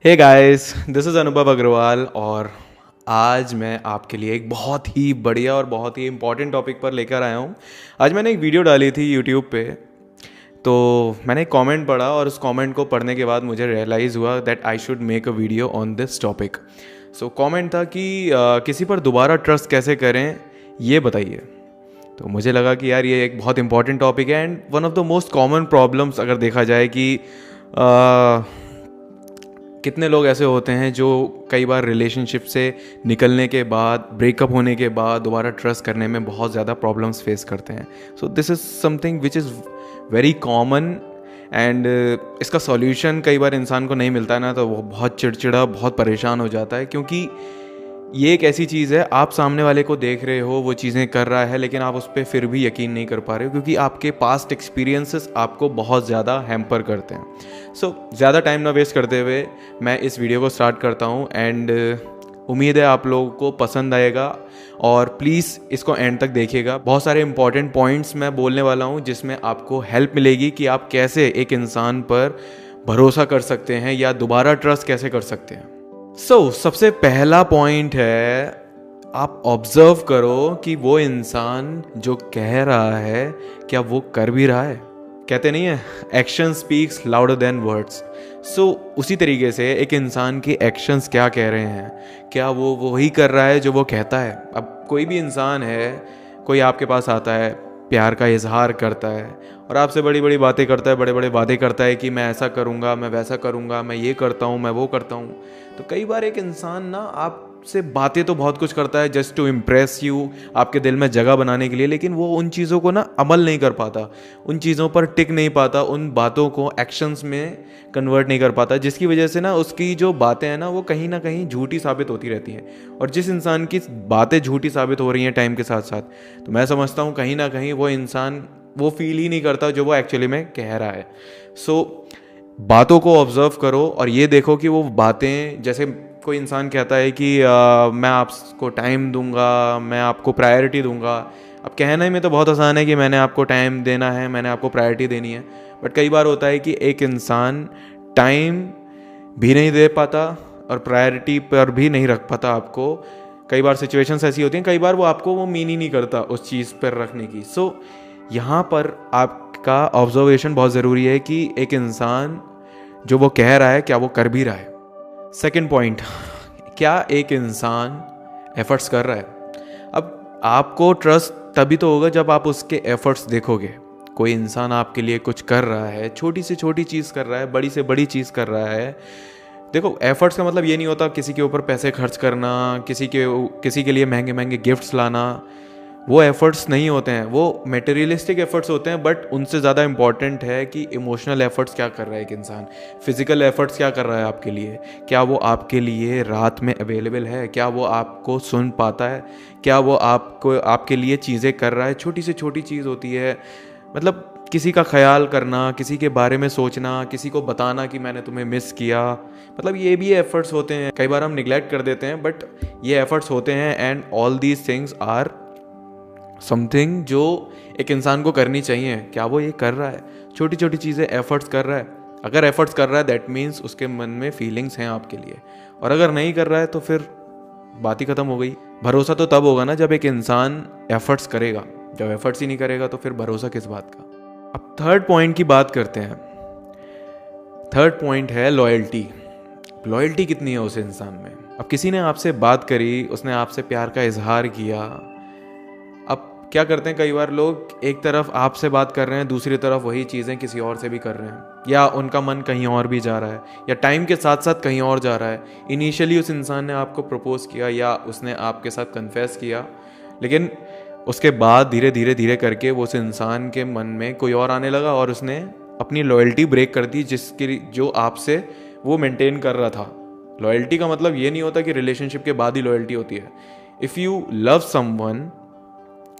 Hey guys, this is अनुभव अग्रवाल और आज मैं आपके लिए एक बहुत ही बढ़िया और बहुत ही इम्पॉर्टेंट टॉपिक पर लेकर आया हूँ। आज मैंने एक वीडियो डाली थी यूट्यूब पे, तो मैंने एक कमेंट पढ़ा और उस कमेंट को पढ़ने के बाद मुझे रियलाइज़ हुआ that I should make a video on this topic. So comment था कि किसी पर दोबारा ट्रस्ट कैसे करें ये बताइए। तो मुझे लगा कि यार ये एक बहुत इंपॉर्टेंट टॉपिक है and one of the most common problems अगर देखा जाए कि कितने लोग ऐसे होते हैं जो कई बार रिलेशनशिप से निकलने के बाद, ब्रेकअप होने के बाद दोबारा ट्रस्ट करने में बहुत ज़्यादा प्रॉब्लम्स फेस करते हैं। So this is something which is very common and इसका सॉल्यूशन कई बार इंसान को नहीं मिलता है ना, तो वो बहुत चिड़चिड़ा, बहुत परेशान हो जाता है, क्योंकि ये एक ऐसी चीज़ है, आप सामने वाले को देख रहे हो वो चीज़ें कर रहा है, लेकिन आप उस पर फिर भी यकीन नहीं कर पा रहे हो क्योंकि आपके पास्ट एक्सपीरियंसेस आपको बहुत ज़्यादा हैम्पर करते हैं। सो ज़्यादा टाइम ना वेस्ट करते हुए मैं इस वीडियो को स्टार्ट करता हूँ एंड उम्मीद है आप लोगों को पसंद आएगा और प्लीज़ इसको एंड तक देखिएगा। बहुत सारे इंपॉर्टेंट पॉइंट्स मैं बोलने वाला हूँ जिसमें आपको हेल्प मिलेगी कि आप कैसे एक इंसान पर भरोसा कर सकते हैं या दोबारा ट्रस्ट कैसे कर सकते हैं। सबसे पहला पॉइंट है, आप ऑब्जर्व करो कि वो इंसान जो कह रहा है क्या वो कर भी रहा है। कहते नहीं है, action speaks louder than words. उसी तरीके से एक इंसान के एक्शंस क्या कह रहे हैं, क्या वो वही कर रहा है जो वो कहता है। अब कोई भी इंसान है, कोई आपके पास आता है, प्यार का इजहार करता है और आपसे बड़ी बड़ी बातें करता है, बड़े बड़े वादे करता है कि मैं ऐसा करूँगा, मैं वैसा करूँगा, मैं ये करता हूँ, मैं वो करता हूँ। तो कई बार एक इंसान ना आपसे बातें तो बहुत कुछ करता है जस्ट टू इम्प्रेस यू, आपके दिल में जगह बनाने के लिए, लेकिन वो उन चीज़ों को ना अमल नहीं कर पाता, उन चीज़ों पर टिक नहीं पाता, उन बातों को एक्शंस में कन्वर्ट नहीं कर पाता, जिसकी वजह से ना उसकी जो बातें हैं ना वो कहीं ना कहीं झूठी साबित होती रहती हैं। और जिस इंसान की बातें झूठी साबित हो रही हैं टाइम के साथ साथ, तो मैं समझता हूँ कहीं ना कहीं वो इंसान वो फील ही नहीं करता जो वो एक्चुअली में कह रहा है। बातों को ऑब्जर्व करो और ये देखो कि वो बातें, जैसे कोई इंसान कहता है कि मैं आपको टाइम दूंगा, मैं आपको प्रायोरिटी दूंगा। अब कहने में तो बहुत आसान है कि मैंने आपको टाइम देना है, मैंने आपको प्रायोरिटी देनी है, बट कई बार होता है कि एक इंसान टाइम भी नहीं दे पाता और प्रायोरिटी पर भी नहीं रख पाता आपको। कई बार सिचुएशंस ऐसी होती हैं, कई बार वो आपको वो मीन ही नहीं करता उस चीज़ पर रखने की। यहाँ पर आपका ऑब्जर्वेशन बहुत ज़रूरी है कि एक इंसान जो वो कह रहा है क्या वो कर भी रहा है। सेकंड पॉइंट, क्या एक इंसान एफर्ट्स कर रहा है। अब आपको ट्रस्ट तभी तो होगा जब आप उसके एफर्ट्स देखोगे। कोई इंसान आपके लिए कुछ कर रहा है, छोटी से छोटी चीज़ कर रहा है, बड़ी से बड़ी चीज़ कर रहा है। देखो, एफर्ट्स का मतलब ये नहीं होता किसी के ऊपर पैसे खर्च करना, किसी के लिए महंगे महंगे गिफ्ट्स लाना। वो एफर्ट्स नहीं होते हैं, वो मटेरियलिस्टिक एफर्ट्स होते हैं, बट उनसे ज़्यादा इंपॉर्टेंट है कि इमोशनल एफर्ट्स क्या कर रहा है एक इंसान, फिजिकल एफर्ट्स क्या कर रहा है आपके लिए। क्या वो आपके लिए रात में अवेलेबल है, क्या वो आपको सुन पाता है, क्या वो आपके लिए चीज़ें कर रहा है। छोटी से छोटी चीज़ होती है, मतलब किसी का ख्याल करना, किसी के बारे में सोचना, किसी को बताना कि मैंने तुम्हें मिस किया, मतलब ये भी एफर्ट्स होते हैं। कई बार हम निगलेक्ट कर देते हैं, बट ये एफर्ट्स होते हैं and all these things are something जो एक इंसान को करनी चाहिए। क्या वो ये कर रहा है, छोटी छोटी चीज़ें एफर्ट्स कर रहा है। अगर एफर्ट्स कर रहा है दैट मीन्स उसके मन में फीलिंग्स हैं आपके लिए, और अगर नहीं कर रहा है तो फिर बात ही ख़त्म हो गई। भरोसा तो तब होगा ना जब एक इंसान एफर्ट्स करेगा, जब एफर्ट्स ही नहीं करेगा तो फिर भरोसा किस बात का। अब थर्ड पॉइंट की बात करते हैं। थर्ड पॉइंट है लॉयल्टी। लॉयल्टी कितनी है उस इंसान में। अब किसी ने आपसे बात करी, उसने आपसे प्यार का इजहार किया। अब क्या करते हैं कई बार लोग, एक तरफ आपसे बात कर रहे हैं, दूसरी तरफ वही चीज़ें किसी और से भी कर रहे हैं, या उनका मन कहीं और भी जा रहा है, या टाइम के साथ साथ कहीं और जा रहा है। इनिशियली उस इंसान ने आपको प्रपोज किया या उसने आपके साथ कन्फेस किया, लेकिन उसके बाद धीरे धीरे धीरे करके वो उस इंसान के मन में कोई और आने लगा और उसने अपनी लॉयल्टी ब्रेक कर दी, जो आपसे वो मेंटेन कर रहा था। लॉयल्टी का मतलब ये नहीं होता कि रिलेशनशिप के बाद ही लॉयल्टी होती है। If you love someone,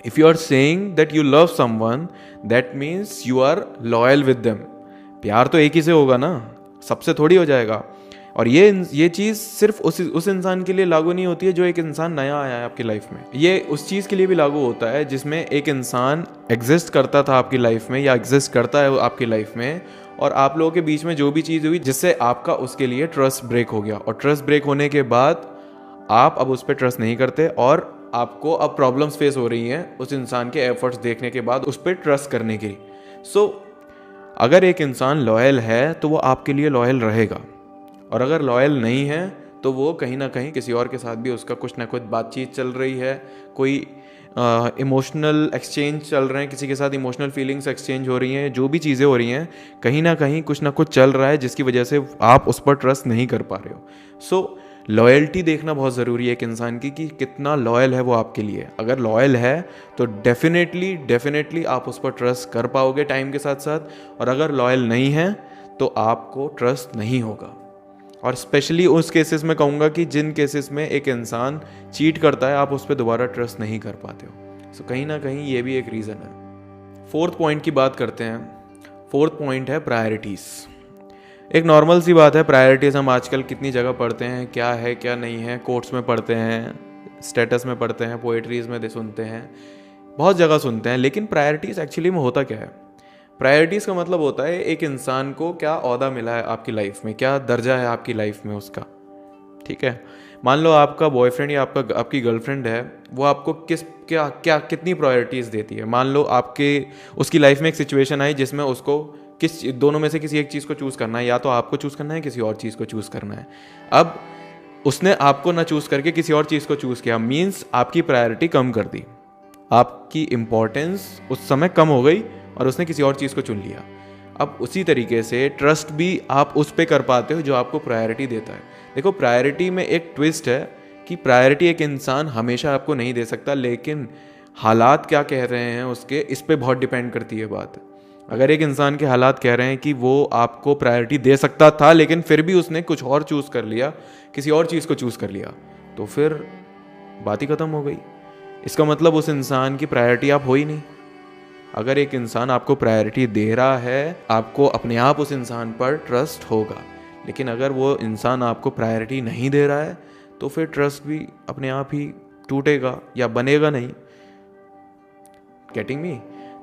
if you are saying that you love someone, that means you are loyal with them। प्यार तो एक ही से होगा ना, सबसे थोड़ी हो जाएगा। और ये चीज़ सिर्फ उस इंसान के लिए लागू नहीं होती है जो एक इंसान नया आया है आपकी लाइफ में। ये उस चीज़ के लिए भी लागू होता है जिसमें एक इंसान एग्जिस्ट करता था आपकी लाइफ में या एग्जिस्ट करता है आपकी लाइफ में, और आप लोगों के बीच में जो भी चीज़ हुई जिससे आपका उसके लिए ट्रस्ट ब्रेक हो गया, और ट्रस्ट ब्रेक होने के बाद आप अब उस पर ट्रस्ट नहीं करते और आपको अब प्रॉब्लम्स फेस हो रही हैं उस इंसान के एफर्ट्स देखने के बाद उस पर ट्रस्ट करने की। सो अगर एक इंसान लॉयल है तो वो आपके लिए लॉयल रहेगा, और अगर लॉयल नहीं है तो वो कहीं ना कहीं किसी और के साथ भी उसका कुछ ना कुछ बातचीत चल रही है, कोई इमोशनल एक्सचेंज चल रहे हैं, किसी के साथ इमोशनल फीलिंग्स एक्सचेंज हो रही हैं, जो भी चीज़ें हो रही हैं कहीं ना कहीं कुछ ना कुछ चल रहा है जिसकी वजह से आप उस पर ट्रस्ट नहीं कर पा रहे हो। सो लॉयल्टी देखना बहुत ज़रूरी है एक इंसान की कि कितना लॉयल है वो आपके लिए। अगर लॉयल है तो डेफिनेटली आप उस पर ट्रस्ट कर पाओगे टाइम के साथ साथ, और अगर लॉयल नहीं है तो आपको ट्रस्ट नहीं होगा। और स्पेशली उस केसेस में कहूँगा कि जिन केसेस में एक इंसान चीट करता है, आप उस पर दोबारा ट्रस्ट नहीं कर पाते हो। सो कहीं ना कहीं ये भी एक रीज़न है। फोर्थ पॉइंट की बात करते हैं। फोर्थ पॉइंट है प्रायोरिटीज़। एक नॉर्मल सी बात है, प्रायोरिटीज़ हम आजकल कितनी जगह पढ़ते हैं, क्या है क्या नहीं है, कोर्ट्स में पढ़ते हैं, स्टेटस में पढ़ते हैं, पोएट्रीज़ में सुनते हैं, बहुत जगह सुनते हैं। लेकिन प्रायोरिटीज़ एक्चुअली में होता क्या है? प्रायोरिटीज़ का मतलब होता है एक इंसान को क्या ओहदा मिला है आपकी लाइफ में, क्या दर्जा है आपकी लाइफ में उसका। ठीक है, मान लो आपका बॉयफ्रेंड या आपकी गर्लफ्रेंड है, वो आपको कितनी प्रायोरिटीज़ देती है। मान लो उसकी लाइफ में एक सिचुएशन आई जिसमें उसको दोनों में से किसी एक चीज़ को चूज़ करना है, या तो आपको चूज़ करना है, किसी और चीज़ को चूज़ करना है। अब उसने आपको ना चूज़ करके किसी और चीज़ को चूज़ किया, मीन्स आपकी प्रायोरिटी कम कर दी, आपकी इम्पोर्टेंस उस समय कम हो गई और उसने किसी और चीज़ को चुन लिया। अब उसी तरीके से ट्रस्ट भी आप उस पे कर पाते हो जो आपको प्रायोरिटी देता है। देखो, प्रायोरिटी में एक ट्विस्ट है कि प्रायोरिटी एक इंसान हमेशा आपको नहीं दे सकता, लेकिन हालात क्या कह रहे हैं उसके, इस पे बहुत डिपेंड करती है बात। अगर एक इंसान के हालात कह रहे हैं कि वो आपको प्रायोरिटी दे सकता था लेकिन फिर भी उसने कुछ और चूज़ कर लिया, किसी और चीज़ को चूज़ कर लिया, तो फिर बात ही ख़त्म हो गई। इसका मतलब उस इंसान की प्रायोरिटी आप हो ही नहीं। अगर एक इंसान आपको प्रायोरिटी दे रहा है, आपको अपने आप उस इंसान पर ट्रस्ट होगा। लेकिन अगर वो इंसान आपको प्रायोरिटी नहीं दे रहा है तो फिर ट्रस्ट भी अपने आप ही टूटेगा या बनेगा नहीं। Getting me?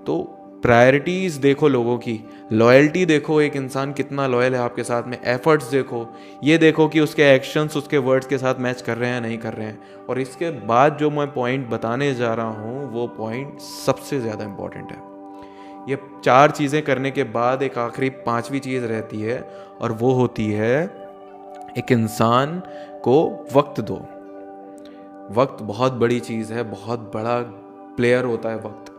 तो प्रायोरिटीज़ देखो लोगों की, लॉयल्टी देखो, एक इंसान कितना लॉयल है आपके साथ में, एफर्ट्स देखो, ये देखो कि उसके एक्शंस उसके वर्ड्स के साथ मैच कर रहे हैं नहीं कर रहे हैं। और इसके बाद जो मैं पॉइंट बताने जा रहा हूँ वो पॉइंट सबसे ज़्यादा इम्पॉर्टेंट है। ये 4 चीज़ें करने के बाद एक आखिरी 5वीं चीज़ रहती है, और वो होती है एक इंसान को वक्त दो। वक्त बहुत बड़ी चीज़ है, बहुत बड़ा प्लेयर होता है वक्त।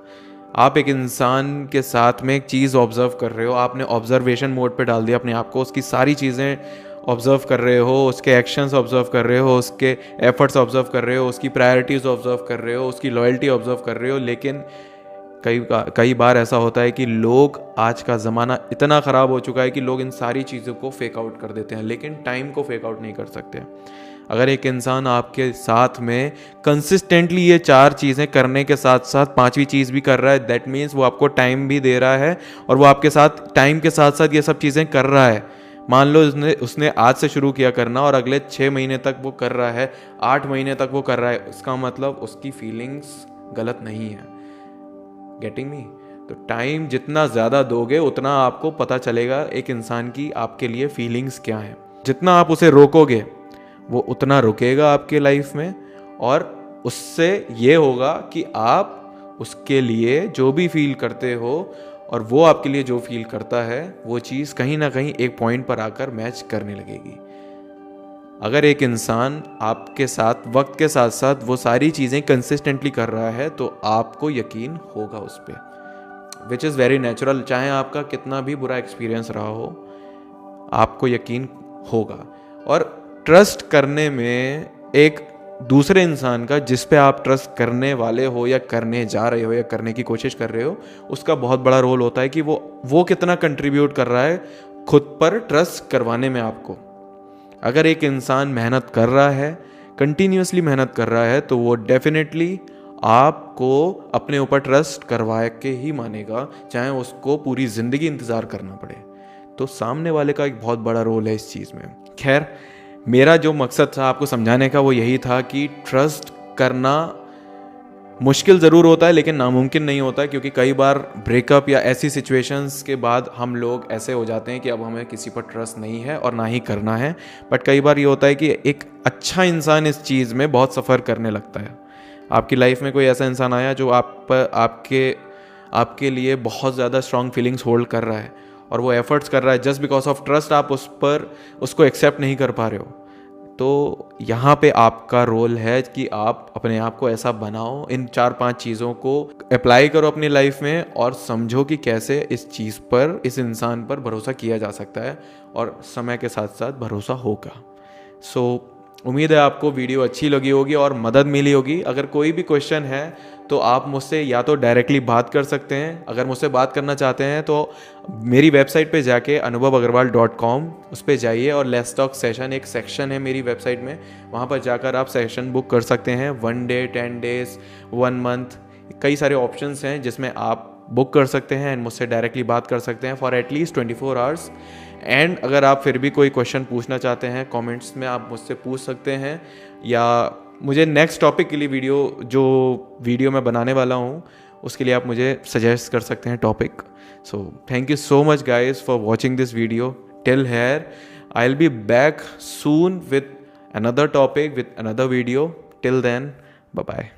आप एक इंसान के साथ में एक चीज़ ऑब्जर्व कर रहे हो, आपने ऑब्जर्वेशन मोड पे डाल दिया अपने आप को, उसकी सारी चीज़ें ऑब्जर्व कर रहे हो, उसके एक्शंस ऑब्जर्व कर रहे हो, उसके एफर्ट्स ऑब्जर्व कर रहे हो, उसकी प्रायोरिटीज़ ऑब्जर्व कर रहे हो, उसकी लॉयल्टी ऑब्जर्व कर रहे हो। लेकिन कई बार ऐसा होता है कि लोग, आज का ज़माना इतना ख़राब हो चुका है कि लोग इन सारी चीज़ों को फेक आउट कर देते हैं, लेकिन टाइम को फेक आउट नहीं कर सकते। अगर एक इंसान आपके साथ में कंसिस्टेंटली ये 4 चीज़ें करने के साथ साथ 5वीं चीज़ भी कर रहा है, दैट मीन्स वो आपको टाइम भी दे रहा है और वो आपके साथ टाइम के साथ साथ ये सब चीज़ें कर रहा है। मान लो उसने आज से शुरू किया करना और अगले 6 महीने तक वो कर रहा है, 8 महीने तक वो कर रहा है, इसका मतलब उसकी फीलिंग्स गलत नहीं है। Getting me? तो टाइम जितना ज़्यादा दोगे उतना आपको पता चलेगा एक इंसान की आपके लिए फीलिंग्स क्या है। जितना आप उसे रोकोगे वो उतना रुकेगा आपके लाइफ में, और उससे ये होगा कि आप उसके लिए जो भी फील करते हो और वो आपके लिए जो फील करता है वो चीज़ कहीं ना कहीं एक पॉइंट पर आकर मैच करने लगेगी। अगर एक इंसान आपके साथ वक्त के साथ साथ वो सारी चीज़ें कंसिस्टेंटली कर रहा है तो आपको यकीन होगा उस पर, विच इज़ वेरी नेचुरल। चाहे आपका कितना भी बुरा एक्सपीरियंस रहा हो, आपको यकीन होगा। और ट्रस्ट करने में एक दूसरे इंसान का, जिस पे आप ट्रस्ट करने वाले हो या करने जा रहे हो या करने की कोशिश कर रहे हो, उसका बहुत बड़ा रोल होता है कि वो कितना कंट्रीब्यूट कर रहा है खुद पर ट्रस्ट करवाने में आपको। अगर एक इंसान मेहनत कर रहा है, कंटिन्यूसली मेहनत कर रहा है, तो वो डेफिनेटली आपको अपने ऊपर ट्रस्ट करवा के ही मानेगा, चाहे उसको पूरी ज़िंदगी इंतज़ार करना पड़े। तो सामने वाले का एक बहुत बड़ा रोल है इस चीज़ में। खैर, मेरा जो मकसद था आपको समझाने का वो यही था कि ट्रस्ट करना मुश्किल ज़रूर होता है लेकिन नामुमकिन नहीं होता है, क्योंकि कई बार ब्रेकअप या ऐसी सिचुएशंस के बाद हम लोग ऐसे हो जाते हैं कि अब हमें किसी पर ट्रस्ट नहीं है और ना ही करना है। बट कई बार ये होता है कि एक अच्छा इंसान इस चीज़ में बहुत सफ़र करने लगता है। आपकी लाइफ में कोई ऐसा इंसान आया जो आपके लिए बहुत ज़्यादा स्ट्रॉन्ग फीलिंग्स होल्ड कर रहा है और वो एफर्ट्स कर रहा है, जस्ट बिकॉज ऑफ ट्रस्ट आप उसको एक्सेप्ट नहीं कर पा रहे हो। तो यहाँ पे आपका रोल है कि आप अपने आप को ऐसा बनाओ, इन 4-5 चीज़ों को अप्लाई करो अपनी लाइफ में और समझो कि कैसे इस चीज़ पर, इस इंसान पर भरोसा किया जा सकता है और समय के साथ साथ भरोसा होगा। सो उम्मीद है आपको वीडियो अच्छी लगी होगी और मदद मिली होगी। अगर कोई भी क्वेश्चन है तो आप मुझसे या तो डायरेक्टली बात कर सकते हैं, अगर मुझसे बात करना चाहते हैं तो मेरी वेबसाइट पे जाके anubhavagarwal.com उस पर जाइए और लेट्स टॉक सेशन एक सेक्शन है मेरी वेबसाइट में, वहाँ पर जाकर आप सेशन बुक कर सकते हैं। 1 डे, 10 डेज, 1 मंथ, कई सारे ऑप्शंस हैं जिसमें आप बुक कर सकते हैं एंड मुझसे डायरेक्टली बात कर सकते हैं फॉर एटलीस्ट 24 आवर्स। एंड अगर आप फिर भी कोई क्वेश्चन पूछना चाहते हैं कमेंट्स में आप मुझसे पूछ सकते हैं, या मुझे नेक्स्ट टॉपिक के लिए जो वीडियो मैं बनाने वाला हूँ उसके लिए आप मुझे सजेस्ट कर सकते हैं topic. So thank you so much guys for watching this video till here. I will be back soon with another topic, with another video. Till then, bye bye.